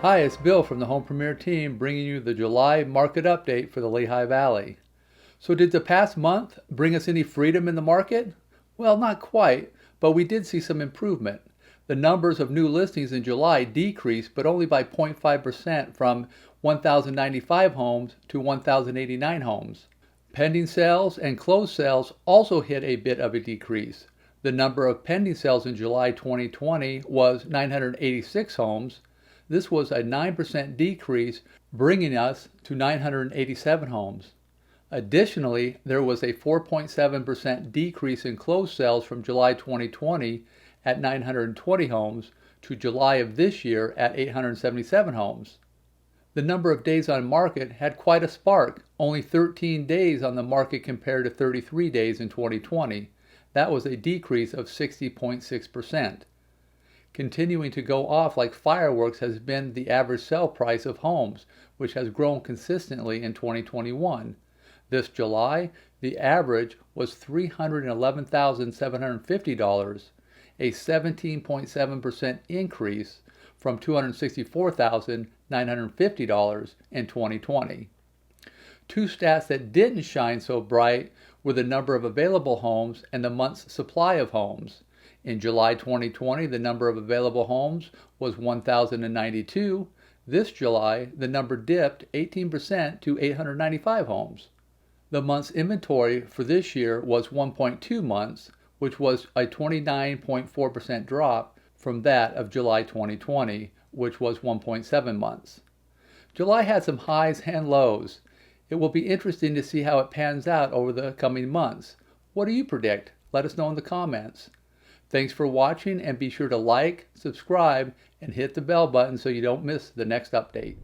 Hi, it's Bill from the Home Premier team bringing you the July market update for the Lehigh Valley. So did the past month bring us any freedom in the market? Well, not quite, but we did see some improvement. The numbers of new listings in July decreased, but only by 0.5% from 1,095 homes to 1,089 homes. Pending sales and closed sales also hit a bit of a decrease. The number of pending sales in July 2020 was 986 homes. This was a 9% decrease, bringing us to 987 homes. Additionally, there was a 4.7% decrease in closed sales from July 2020 at 920 homes to July of this year at 877 homes. The number of days on market had quite a spark, only 13 days on the market compared to 33 days in 2020. That was a decrease of 60.6%. Continuing to go off like fireworks has been the average sale price of homes, which has grown consistently in 2021. This July, the average was $311,750, a 17.7% increase from $264,950 in 2020. Two stats that didn't shine so bright were the number of available homes and the month's supply of homes. In July 2020, the number of available homes was 1,092. This July, the number dipped 18% to 895 homes. The month's inventory for this year was 1.2 months, which was a 29.4% drop from that of July 2020, which was 1.7 months. July had some highs and lows. It will be interesting to see how it pans out over the coming months. What do you predict? Let us know in the comments. Thanks for watching, and be sure to like, subscribe, and hit the bell button so you don't miss the next update.